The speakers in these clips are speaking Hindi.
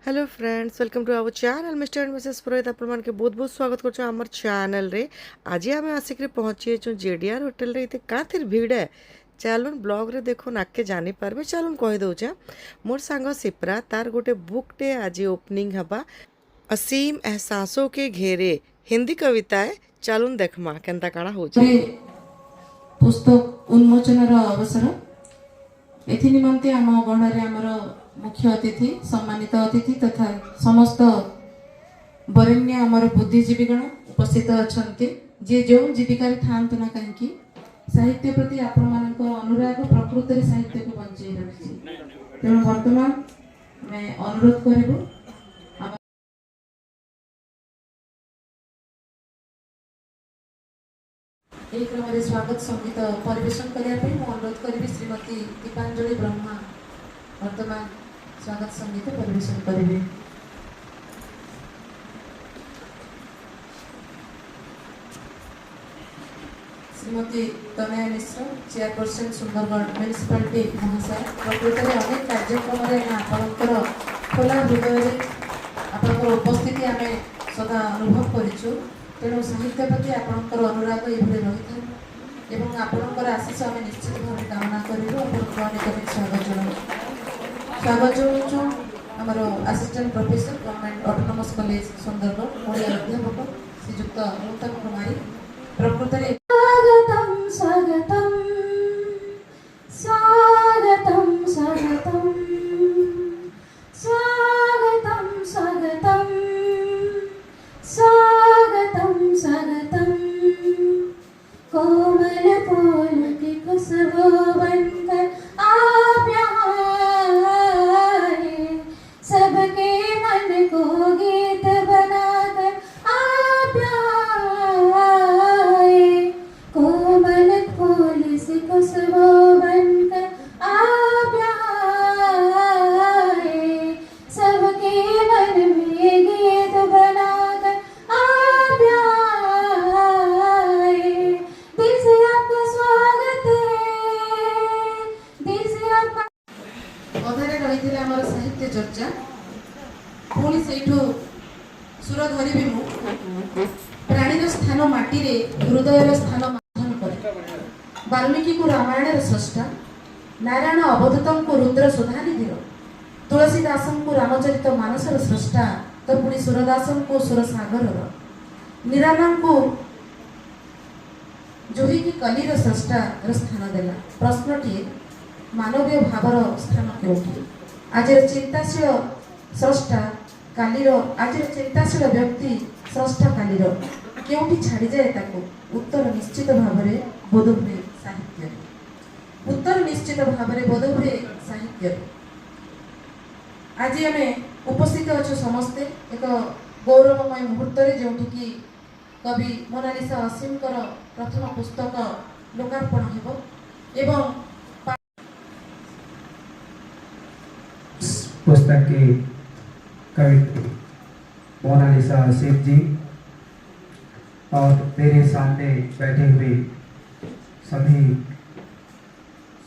Hello friends welcome to our channel mister and missus Purohit आपण मानके बहुत बहुत स्वागत करछु हमर चैनल रे। आज आम आसिक पहुँची जो जेडीआर होटल रे कातिर भीड़ है चलून ब्लॉग रे देखो नाके जानी पारबे। चलून कहि दउछे मोर सांग सिप्रा तार गोटे बुकटे आज ओपनिंग हबा असीम एहसासों के घेरे हिंदी कविता है। चलून देखमा केनता काना होचे पुस्तक उन्मोचन अवसर एथि निमंते आम गणरे आमर मुख्य अतिथि सम्मानित अतिथि तथा समस्त वरेण्य आमर बुद्धिजीवीगण उपस्थित अच्छा जी जो जीविकार था ना कहीं साहित्य प्रति आपण मान अनुराग प्रकृति साहित्य को बंचाई रखी तेणु वर्तमान मैं अनुरोध करूँ एक क्रम स्वागत संगीत परिवेशन करने अनुरोध करी श्रीमती दीपांजलि ब्रह्मा वर्तमान स्वागत संगीत परिवेशन करेंगे। श्रीमती तनया मिश्र चेयरपर्सन सुंदरगढ़ म्यूनिसिपालिटी महाशय प्रकृत में अनेक कार्यक्रम आपणकर खोला हृदय आपणकर उपस्थिति आम सदा अनुभव करूँ तेणु साहित्य प्रति आपणकर अनुराग ये रही है आपणकर आशीष आम निश्चित भाव कामना करूँ। अनेक स्वागत जनाऊँ आमर assistant professor government autonomous college Sundargarh Odia अध्यापक श्रीजुक्त नूतन कुमारी प्रकृत स्वागतम स्वागतम स्वागतम स्वागतम स्वागतम स्वागतम स्वागतम कोमल फूल की खुशबू बनकर आप यहाँ आए सबके मन को गीत बनाकर आप यहाँ आए कोमल फूल की खुशबू बनकर आप यहाँ आए सबके मन में गीत बनाकर आप यहाँ आए दिल से आपका स्वागत है दिल से आपका अधारे रही आमर साहित्य चर्चा पुणी से सुर धरबी मु प्राणीर स्थान माटी रे हृदय स्थान माधन करे वाल्मीकि को रामायण स्रष्टा नारायण अवधूत को रुद्र सुधानिधि तुलसीदासन को रामचरित मानसर स्रष्टा तो पुणी सुरदासन को सुर सागर निरानंद को जोही की कलीर स्रष्टा स्थान देला प्रश्नटी मानवीय भावर स्थान क्योंकि आज चिंताशील स्रष्टा कालीर आज चिंताशील व्यक्ति स्रष्टा कालीर क्योंकि छाड़ी जाए ताको उत्तर निश्चित भाव में बोध हुए साहित्य उत्तर निश्चित भाव में बोध हुए साहित्य आज आम उपस्थित अच्छे समस्ते एक गौरवमय मुहूर्त जो कि कवि मोनालिसा असीम प्रथम पुस्तक लोकार्पण एवं पुस्तक के कवि मोनालिसा असीम जी और मेरे सामने बैठे हुए सभी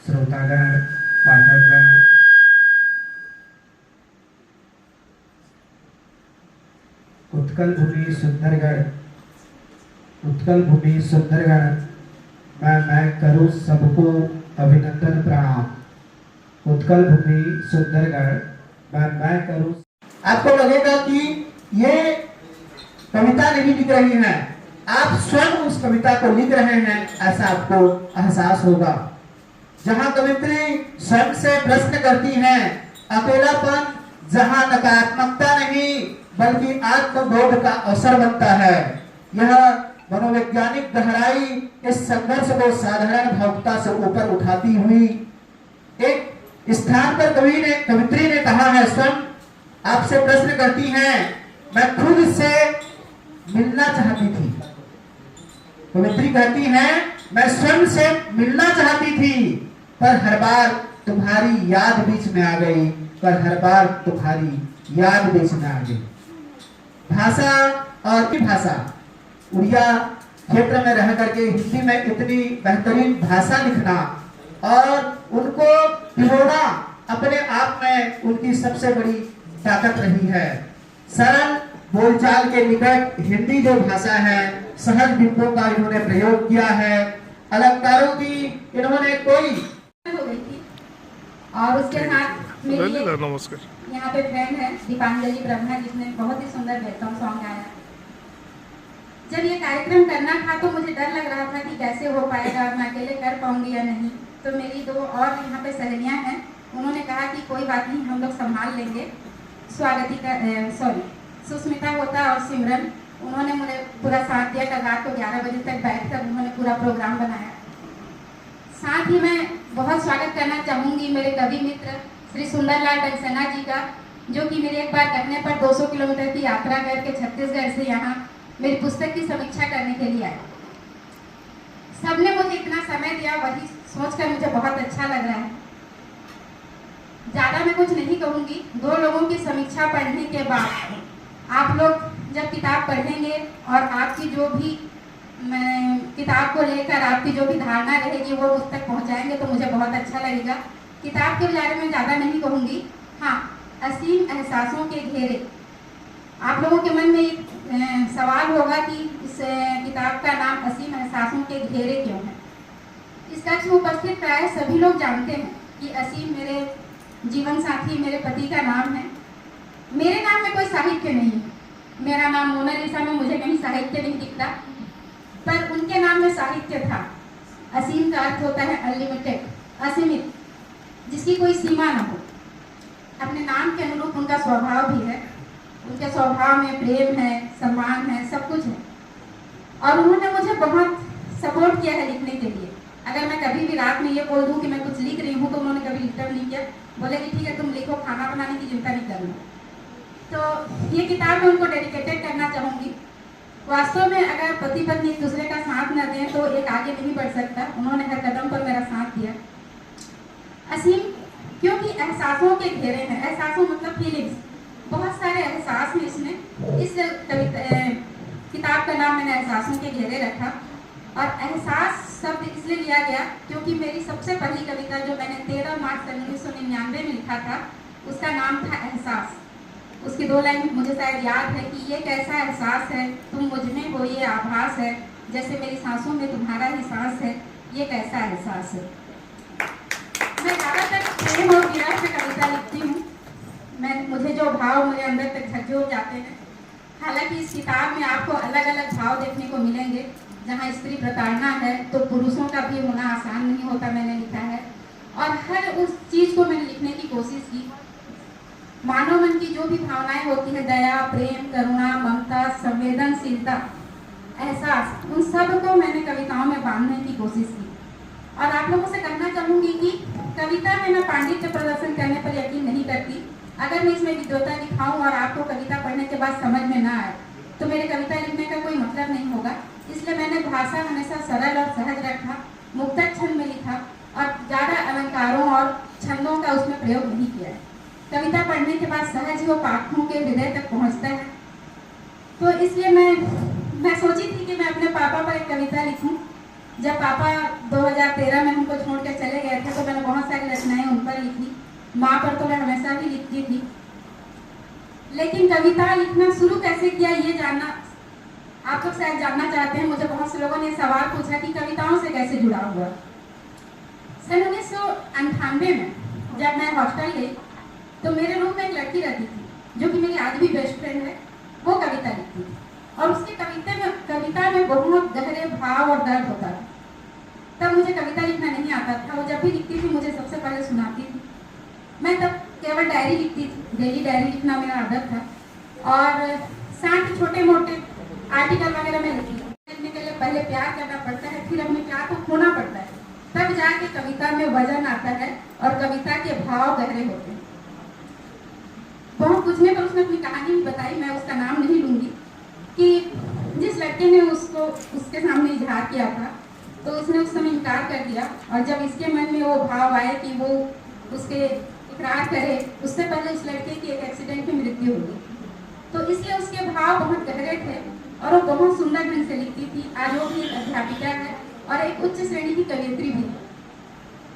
श्रोतागण पाठकगण उत्कल भूमि सुंदरगढ़ मैं करूँ सबको अभिनंदन प्रणाम। उत्कल भूमि सुंदरगढ़ मैं करूँ। आपको लगेगा कि ये कविता नहीं लिख रही है, आप स्वयं उस कविता को लिख रहे हैं ऐसा आपको एहसास होगा। जहां कवित्री स्वयं से प्रश्न करती हैं, अकेलापन जहां नकारात्मकता नहीं बल्कि आत्मबोध का अवसर बनता है। यह मनोवैज्ञानिक गहराई इस संघर्ष को साधारण भावुकता से ऊपर उठाती हुई एक स्थान पर कवित्री ने कहा है, स्वयं आपसे प्रश्न करती हैं, मैं खुद से मिलना चाहती थी। कवित्री कहती हैं, मैं स्वयं से मिलना चाहती थी पर हर बार तुम्हारी याद बीच में आ गई, पर हर बार तुम्हारी याद बीच में आ गई। भाषा और भाषा उड़िया क्षेत्र में रह करके हिंदी में इतनी बेहतरीन भाषा लिखना और उनको पिरोना अपने आप में उनकी सबसे बड़ी ताकत रही है। सरल बोलचाल के निकट हिंदी जो भाषा है, सहज बिंबों का इन्होंने प्रयोग किया है। अलंकारों की इन्होंने कोई हो गई थी। और उसके साथ मेरी एक नमस्कार। यहाँ पे फ्रेंड है दीपांजलि ब्रह्मा, जिसने बहुत ही सुंदर वेलकम सॉन्ग गाया। जब ये कार्यक्रम करना था तो मुझे डर लग रहा था कि कैसे हो पाएगा, मैं अकेले कर पाऊंगी या नहीं। तो मेरी दो और यहाँ पे सहेलियाँ हैं, उन्होंने कहा कि कोई बात नहीं, हम लोग संभाल लेंगे। सुस्मिता होता और सिमरन, उन्होंने मुझे पूरा साथ दिया। कल रात को 11 बजे तक बैठकर उन्होंने पूरा प्रोग्राम बनाया। साथ ही मैं बहुत स्वागत करना चाहूँगी मेरे कवि मित्र श्री सुंदरलाल डलसेना जी का, जो कि मेरे एक बार कहने पर 200 किलोमीटर की यात्रा करके छत्तीसगढ़ से यहाँ मेरी पुस्तक की समीक्षा करने के लिए आए। सबने मुझे इतना समय दिया, वही सोचकर मुझे बहुत अच्छा लग रहा है। ज़्यादा मैं कुछ नहीं कहूँगी। 2 लोगों की समीक्षा पढ़ने के बाद आप लोग जब किताब पढ़ेंगे और आपकी जो भी किताब को लेकर आपकी जो भी धारणा रहेगी वो उस तक पहुँचाएंगे तो मुझे बहुत अच्छा लगेगा। किताब के बारे में ज़्यादा नहीं कहूँगी। हाँ, असीम एहसासों के घेरे। आप लोगों के मन में एक सवाल होगा कि इस किताब का नाम असीम एहसासों के घेरे क्यों है। इस कक्ष में उपस्थित प्राय सभी लोग जानते हैं कि असीम मेरे जीवन साथी, मेरे पति का नाम है। मेरे नाम में कोई साहित्य नहीं है। मेरा नाम मोनालिसा में मुझे कहीं साहित्य नहीं दिखता, पर उनके नाम में साहित्य था। असीम का अर्थ होता है अनलिमिटेड, असीमित, जिसकी कोई सीमा न हो। अपने नाम के अनुरूप उनका स्वभाव भी है। उनके स्वभाव में प्रेम है, सम्मान है, सब कुछ है। और उन्होंने मुझे बहुत सपोर्ट किया है लिखने के लिए। अगर मैं कभी भी रात में ये बोल दूँ कि मैं कुछ लिख रही हूँ तो उन्होंने कभी डिस्टर्ब नहीं किया, बोले कि ठीक है तुम लिखो, खाना बनाने की चिंता नहीं करना। तो ये किताब मैं उनको डेडिकेटेड करना चाहूँगी। वास्तव में अगर पति पत्नी एक दूसरे का साथ न दें तो एक आगे नहीं बढ़ सकता। उन्होंने हर कदम पर मेरा साथ दिया। असीम क्योंकि एहसासों के घेरे हैं। एहसासों मतलब फीलिंग्स, बहुत सारे एहसास हैं इसमें। इस किताब का नाम मैंने एहसासों के घेरे रखा। और एहसास शब्द इसलिए लिया गया क्योंकि मेरी सबसे पहली कविता जो मैंने 13 मार्च 1999 में लिखा था, उसका नाम था एहसास। उसकी 2 लाइन मुझे शायद याद है कि ये कैसा एहसास है, तुम मुझ में हो ये आभास है, जैसे मेरी सांसों में तुम्हारा ही सांस है, ये कैसा एहसास है। मैं ज़्यादातर प्रेम और विरह से कविता लिखती हूँ। मुझे जो भाव मेरे अंदर तक झकझोर जाते हैं। हालांकि इस किताब में आपको अलग अलग भाव देखने को मिलेंगे। जहाँ स्त्री प्रताड़ना है तो पुरुषों का भी होना आसान नहीं होता, मैंने लिखा है। और हर उस चीज़ को मैंने लिखने की कोशिश की। मानव मन की जो भी भावनाएं होती है, दया, प्रेम, करुणा, ममता, संवेदनशीलता, एहसास, उन सब को मैंने कविताओं में बांधने की कोशिश की। और आप लोगों से कहना चाहूँगी कि कविता में मैं पांडित्य प्रदर्शन करने पर यकीन नहीं करती। अगर मैं इसमें विद्वता दिखाऊं और आपको कविता पढ़ने के बाद समझ में ना आए तो मेरे कविता लिखने का कोई मतलब नहीं होगा। इसलिए मैंने भाषा हमेशा सरल और सहज रखा, मुक्तक छंद में लिखा और ज़्यादा अलंकारों और छंदों का उसमें प्रयोग नहीं किया है। कविता पढ़ने के बाद सहज ही वो पाठकों के हृदय तक पहुंचता है। तो इसलिए मैं सोची थी कि मैं अपने पापा पर एक कविता लिखूं। जब पापा 2013 में हमको छोड़ कर चले गए थे तो मैंने बहुत सारी रचनाएं उन पर लिखी। माँ पर तो मैं हमेशा ही लिखती थी, लेकिन कविता लिखना शुरू कैसे किया ये जानना आप लोग शायद जानना चाहते हैं। मुझे बहुत से लोगों ने सवाल पूछा कि कविताओं से कैसे जुड़ा हुआ। सन 1998 में जब मैं हॉस्टल गई तो मेरे रूम में एक लड़की रहती थी जो कि मेरी आज भी बेस्ट फ्रेंड है। वो कविता लिखती थी और उसकी कविता में बहुत गहरे भाव और दर्द होता था। तब मुझे कविता लिखना नहीं आता था। वो जब भी लिखती थी मुझे सबसे पहले सुनाती थी। मैं तब केवल डायरी लिखती थी, डेली डायरी लिखना मेरा आदत था। और साथ ही छोटे मोटे आर्टिकल वगैरह में लिखने के लिए पहले प्यार करना पड़ता है, फिर अपने प्यार को खोना पड़ता है, तब जाके कविता में वजन आता है और कविता के भाव गहरे होते हैं। बहुत पूछने पर उसने अपनी कहानी भी बताई, मैं उसका नाम नहीं लूंगी, कि जिस लड़के ने उसको उसके सामने इजहार किया था तो उसने उस समय इनकार कर दिया। और जब इसके मन में वो भाव आए कि वो उसके इकरार करे, उससे पहले उस लड़के की एक एक्सीडेंट में मृत्यु हो गई। तो इसलिए उसके भाव बहुत गहरे थे और वो बहुत सुंदर ढंग से लिखती थी। आज वो भी एक अध्यापिका है और एक उच्च श्रेणी की कवियत्री भी।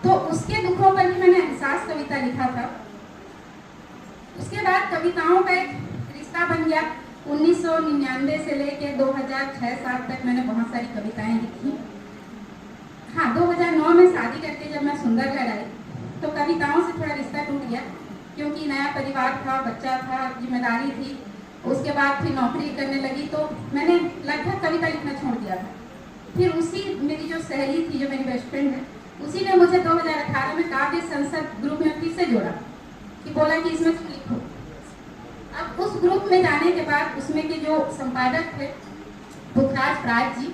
तो उसके दुखों पर ही मैंने एहसास कविता लिखा था। उसके बाद कविताओं का एक रिश्ता बन गया। 1999 से लेके 2006-07 तक मैंने बहुत सारी कविताएं लिखी। हाँ, 2009 में शादी करके जब मैं सुंदरगढ़ आई तो कविताओं से थोड़ा रिश्ता टूट गया, क्योंकि नया परिवार था, बच्चा था, जिम्मेदारी थी। उसके बाद फिर नौकरी करने लगी तो मैंने लगभग कविता लिखना छोड़ दिया था। फिर उसी मेरी जो सहेली थी, जो मेरी बेस्ट फ्रेंड है, उसी ने मुझे 2018 में काव्य संसद ग्रुप में फिर से जोड़ा कि बोला कि इसमें तुम लिखो। अब उस ग्रुप में जाने के बाद उसमें के जो संपादक थे पुखराज प्राज जी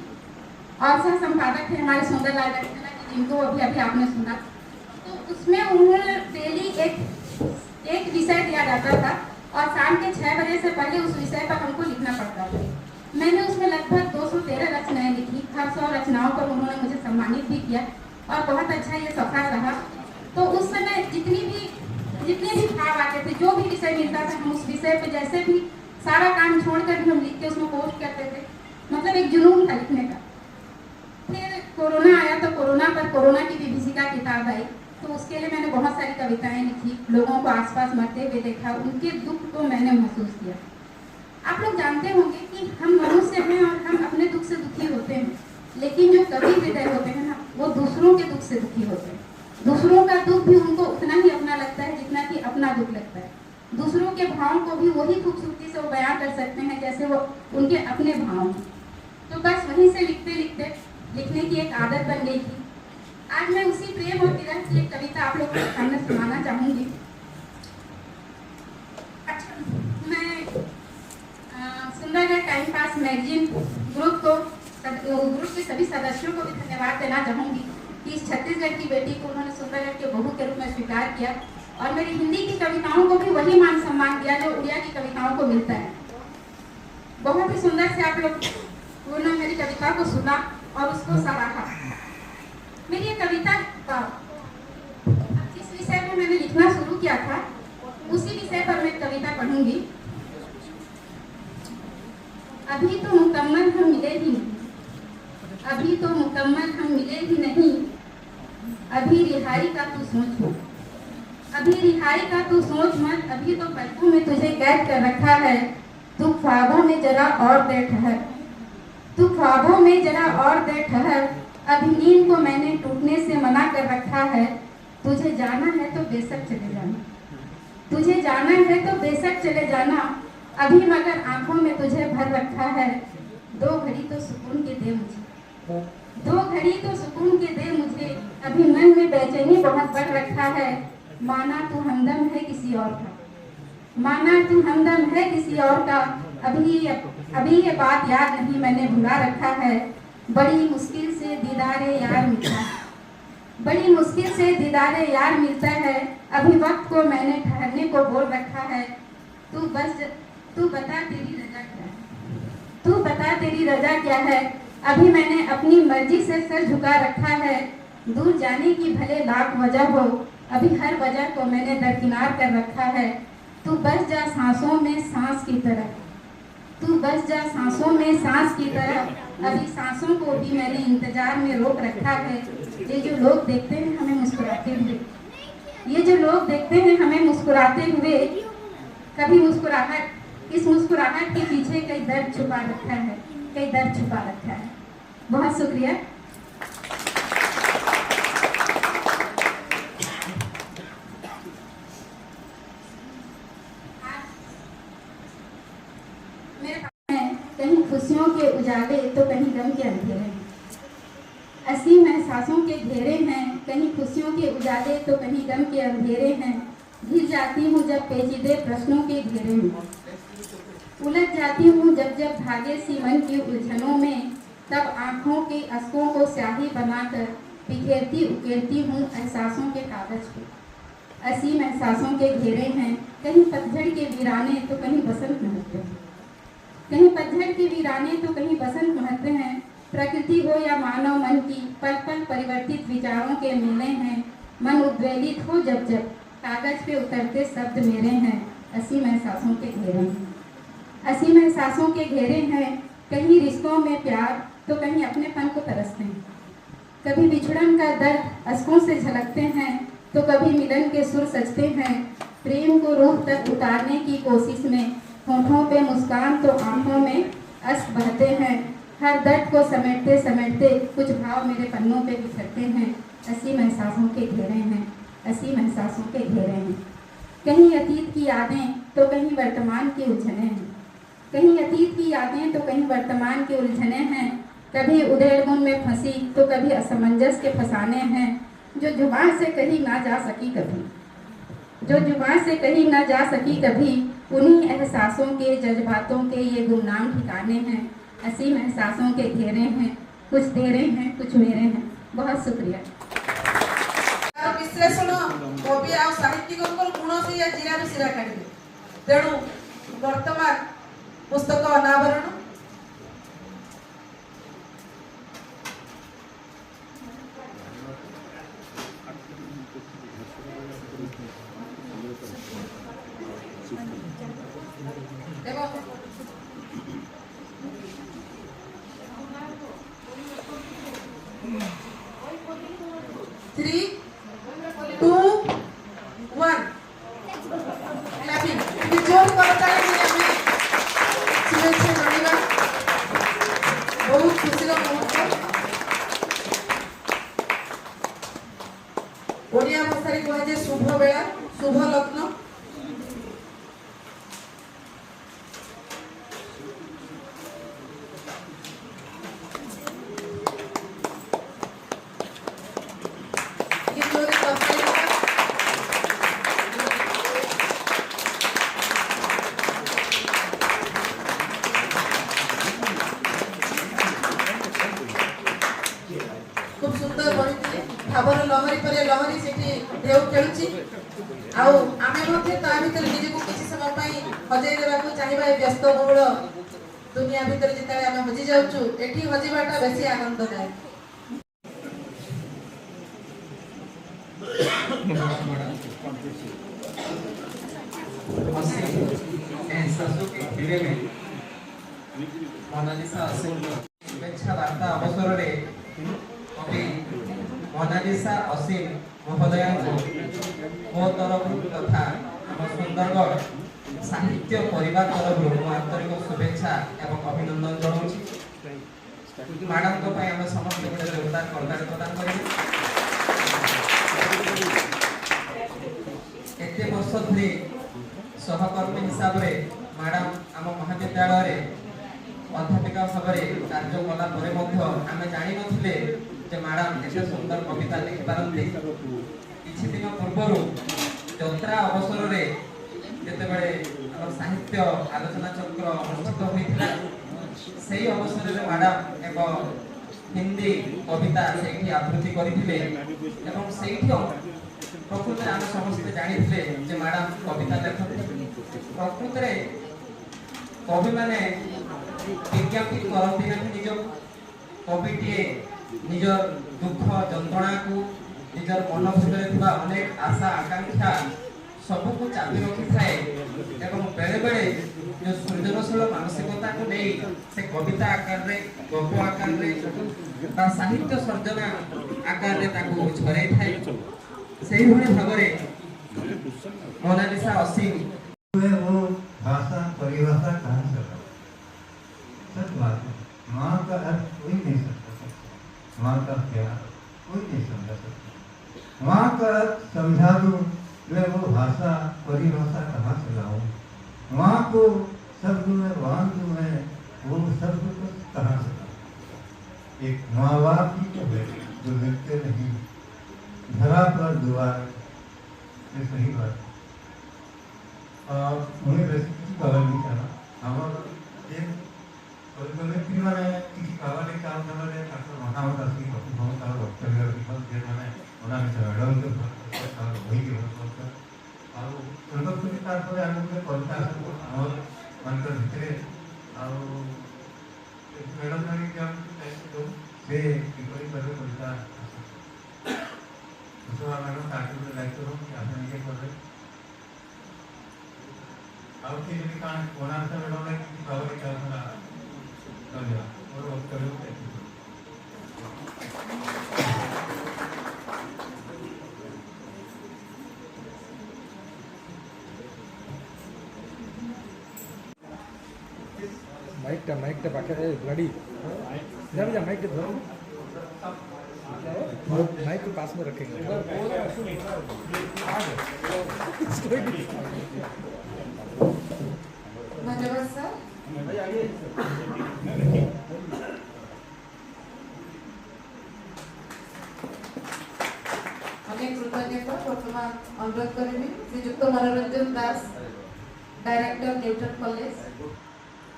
और सह संपादक थे हमारे सुंदरलाल डक्सना जी, जिनको अभी अभी आपने सुना, तो उसमें उन्होंने डेली एक विषय दिया जाता था और शाम के 6 बजे से पहले उस विषय पर हमको लिखना पड़ता था। मैंने उसमें लगभग 213 रचनाएं लिखी। हर 100 रचनाओं पर उन्होंने मुझे सम्मानित भी किया और बहुत अच्छा ये सफर रहा। तो उस समय जितने भी भाव आते थे, जो भी विषय मिलता था, हम उस विषय पे जैसे भी सारा काम छोड़कर भी हम लिख के उसमें पोस्ट करते थे। मतलब एक जुनून था लिखने का। फिर कोरोना आया तो कोरोना पर कोरोना की विभीषिका किताब आई, तो उसके लिए मैंने बहुत सारी कविताएं लिखी। लोगों को आसपास मरते हुए देखा, उनके दुख को मैंने महसूस किया। आप लोग जानते होंगे कि हम मनुष्य हैं और हम अपने दुख से दुखी होते हैं, लेकिन जो कवि हृदय होते हैं ना, वो दूसरों के दुख से दुखी होते हैं। दूसरों का दुख भी उनको उतना ही अपना लगता है जितना कि अपना दुख लगता है। दूसरों के भाव को भी वही खूबसूरती से वो बयां कर सकते हैं जैसे वो उनके अपने भाव हैं। तो बस वहीं से लिखते लिखते लिखने की एक आदत बन गई थी। आज मैं उसी प्रेम और विरह की एक कविता आप लोगों के सामने सुनाना चाहूंगी। अच्छा, मैं Sundargarh time pass magazine group के सभी सदस्यों को भी धन्यवाद देना चाहूंगी कि इस छत्तीसगढ़ की बेटी को उन्होंने सुंदरगढ़ के बहू के रूप में स्वीकार किया और मेरी हिंदी की कविताओं को भी वही मान सम्मान दिया जो उड़िया की कविताओं को मिलता है। बहुत ही सुंदर से आप लोग उन्होंने मेरी कविता को सुना और उसको सराहा। मेरी ये कविता जिस विषय पर मैंने लिखना शुरू किया था उसी विषय पर मैं कविता पढ़ूंगी। अभी तो मुकम्मल हम मिले ही नहीं, अभी तो मुकम्मल हम मिले ही नहीं, अभी रिहाई का तू सोच मत, अभी रिहाई का तू सोच मत, अभी तो पलकों में तुझे कैद कर रखा है, तू ख्वाबों में जरा और दे ठहर, तू ख्वाबों में जरा और दे ठहर, अभी नींद को मैंने टूटने से मना कर रखा है, तुझे जाना है तो बेशक चले जाना, तुझे जाना है तो बेशक चले जाना, अभी मगर आंखों में तुझे भर रखा है, दो घड़ी तो सुकून के दे मुझे, दो घड़ी तो सुकून के दे मुझे, अभी मन में बेचैनी बहुत बढ़ रखा है, माना तू हमदम है किसी और का, माना तू हमदम है किसी और का, अभी ये बात याद नहीं मैंने भुला रखा है, बड़ी मुश्किल से दीदारे यार मिलता है, बड़ी मुश्किल से दीदारे यार मिलता है, अभी वक्त को मैंने ठहरने को बोल रखा है, तू बता तेरी रजा क्या है, तू बता तेरी रजा क्या है, अभी मैंने अपनी मर्जी से सर झुका रखा है, दूर जाने की भले लाख वजह हो, अभी हर वजह को मैंने दरकिनार कर रखा है, तू बस जा सांसों में सांस की तरह, तू बस जा सांसों में सांस की तरह, अभी सांसों को भी मैंने इंतजार में रोक रखा है, ये जो लोग देखते हैं हमें मुस्कुराते हुए, ये जो लोग देखते हैं हमें मुस्कुराते हुए, कभी मुस्कुराहट, इस मुस्कुराहट के पीछे कई दर्द छुपा रखा है, कई दर्द छुपा रखा है। बहुत शुक्रिया। मेरे पास है कहीं खुशियों के उजाले तो कहीं गम के अंधेरे हैं, असीम एहसासों के घेरे हैं, कहीं खुशियों के उजाले तो कहीं गम के अंधेरे हैं, घिर जाती हूँ जब पेचीदे प्रश्नों के घेरे में, उलझ जाती हूँ जब जब धागे सी मन की उलझनों में, तब आँखों के अश्कों को स्याही बनाकर बिखेरती उकेरती हूँ एहसासों के कागज पे, असीम एहसासों के घेरे हैं, कहीं पतझड़ के वीराने तो कहीं बसंत महकते हैं, कहीं पतझड़ के वीराने तो कहीं बसंत महकते हैं, प्रकृति हो या मानव मन की पल पल परिवर्तित विचारों के मेले हैं, मन उद्वेलित हो जब जब कागज पे उतरते शब्द मेरे हैं, असीम एहसासों के घेरे हैं, असीम एहसासों के घेरे हैं, कहीं रिश्तों में प्यार तो कहीं अपनेपन को तरसते हैं, कभी बिछड़न का दर्द अश्कों से झलकते हैं तो कभी मिलन के सुर सजते हैं, प्रेम को रूह तक उतारने की कोशिश में होठों पे मुस्कान तो आंखों में अश्क बहते हैं। हर दर्द को समेटते समेटते कुछ भाव मेरे पन्नों पे बिखरते हैं। असीम एहसासों के घेरे हैं, असीम एहसासों के घेरे हैं। कहीं अतीत की यादें तो कहीं वर्तमान की उलझने हैं, कहीं अतीत की यादें तो कहीं वर्तमान की उलझने हैं। कभी उधेड़ बुन में फंसी तो कभी असमंजस के फसाने हैं। जो जुबान से कहीं ना जा सकी कभी, जो जुबान से कहीं ना जा सकी कभी, उन्हीं एहसासों के जज्बातों के ये गुमनाम ठिकाने हैं। असीम एहसासों के घेरे हैं, कुछ तेरे हैं कुछ मेरे हैं। बहुत शुक्रिया। तार विश्लेषण कवि आ साहित्यिक गुण से या जिरारू सिरा काढ़े तेणु वर्तमान पुस्तक अनावरण एवं 3, 2, 1 क्लैपिंग जोर करता है शुभेच्छा जणाइबा बहुत खुशी मुहूर्त ओडिया भाषा कहुए शुभ बेला शुभ लग्न खूब सुंदर बनी भावर लहरी पर लहरी से ढेउ खेलुची आउ आमे मध्ये ता भीतर निजको किछि समय पई हजै देबाकू चाहिबा व्यस्त बहुल दुनिया भीतर जिताले आमे हजि जाउछु एठी हजिबाटा बेसी आनंददायक एहसासों के घेरे में मोनालिसा असीम शुभेच्छा वार्ता अवसर में कवि मोनालिसा असीम महोदय मो तरफ तथा आम सुंदरगढ़ साहित्य परिवार तरफ आंतरिक शुभेच्छा एवं अभिनंदन जनाऊँ। मैडम आम समस्त गोटे जोरदार करताली प्रदान करेंगे। एते वर्ष धरी सहकर्मी हिसाब रे मैडम आम महाविद्यालय अध्यापिका भाव में कार्य कला आम जानी नथिले जे मैडम एते सुंदर कविता लिखि पारंती। किछि दिन पूर्व यात्रा अवसर रे जेतेबेले साहित्य आलोचना चक्र अनुष्ठित होइथिला सेही अवसर रे मैडम एक हिंदी कविता सेठी आवृत्ति करथिले एवं सेठी प्रकृत आम समस्त जानी जे मैडम कविता लेखती प्रकृत कवि मैंने विज्ञापी करती ना निज कविटे निज दुख जंत्रणा को निजर मन भर अनेक आशा आकांक्षा सबको चाबी रखी थाए एवं बेले बेले जो सृजनशील मानसिकता को नहीं से कविता आकार रे गप आकार रे साहित्य सर्जना आकार रे ताको झरे थाए सही होने भागरे मोनालिसा असीम वो भाषा परिभाषा कहाँ से लाऊं? सच बात है, माँ का अर्थ कोई नहीं समझ सकता, माँ का प्यार कोई नहीं समझ सकता। माँ का अर्थ समझा दूं मैं वो भाषा परिभाषा कहाँ से लाऊं? माँ को शब्द में बांध दूं मैं वो शब्द को कहाँ से लाऊं? एक माँ बाप ही तो है जो मिलते नहीं धरा पर दुआर, ये सही बात है। मुझे रेसिपी कवर नहीं करना हमारा एक कभी मैंने किसी कवर एक काम करना है अक्सर वहाँ होता है कि बहुत सारा डॉक्टर का रिफर दिया मैंने उन्होंने मैडम के साथ वही के बहुत और उनको कुछ तार पर आने में कविता और मन कर भीतरे और मैडम ने क्या तो से किसी तरह कविता तो मैडम काटू में लाइक करो कि आपने ये कर रहे अब के लिए कान कोना से मैडम ने किसी कवर क्या था कर दिया और वो करो माइक पाखे ब्लडी जा माइक धरो माइक के पास में रखेंगे धन्यवाद सर। अनेक कृतज्ञता बर्तमान अनुरोध करेंगे श्रीजुक्त मनोरंजन दास डायरेक्टर न्यूटन कॉलेज।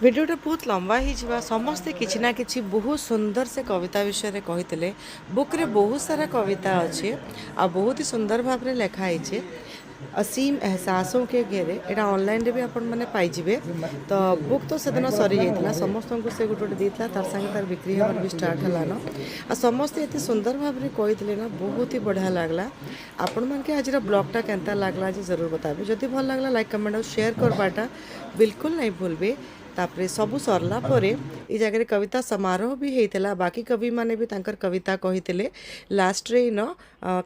भिडियोटा बहुत लंबा ही जिवा समस्ते किछि ना किछि बहुत सुंदर से कविता विषय रे कहितले बुक रे बहुत सारा कविता अच्छे आ बहुत ही सुंदर भाव रे लिखा है असीम एहसासों के घेरे एटा ऑनलाइन रे भी अपन माने पाई जिवे तो बुक तो सेदिन सरी जाइतला समस्त को से गोटे गोटे देतला तार संगे तार बिक्री होर भी स्टार्ट हला न आ समस्त एते सुंदर भाव रे कहितले ना बहुत ही बढ़िया लागला। आपण मन के आज ब्लॉगटा केनता लागला जे जरूर बताबे जदि भल लागला लाइक कमेंट और शेयर करबाटा बिल्कुल नहीं भूलबे। तापरे सबू सरला परे ई जगह कविता समारोह भी होता बाकी कवि माने भी तांकर कविता कही लास्ट रे न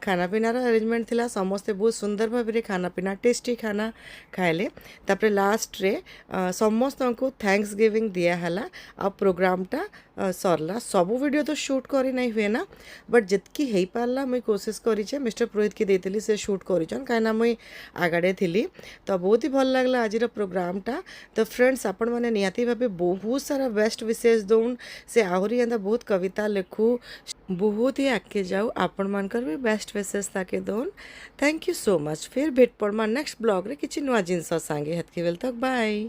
खाना पीनार अरेंजमेंट थिला समस्ते बहुत सुंदर भाव में खाना पीना टेस्टी खाना खाइले तापरे लास्ट रे समस्त को थैंक्स गिविंग दिया हला आ प्रोग्रामटा सरला सबू वीडियो तो शूट करी नहीं हुए ना बट जितकी हो पारला मुई कोशिश करी मिस्टर पुरोहित की देती से शूट करिछन कहीं मुई आगड़े थी तो बहुत ही भल लगला आज प्रोग्रामटा। तो फ्रेंड्स आपण मैंने निहाती भाव बहुत सारा बेस्ट विशेष दौन से आहरी एंता बहुत कविता लिखू बहुत ही आगे जाऊ आपण मानकर भी बेस्ट विशेष ताके दौन। थैंक यू सो मच फिर भेट पड़मा नेक्स्ट ब्लॉग रे किछि नुआ जिनस सांगे हेतकी बेल तक बाय।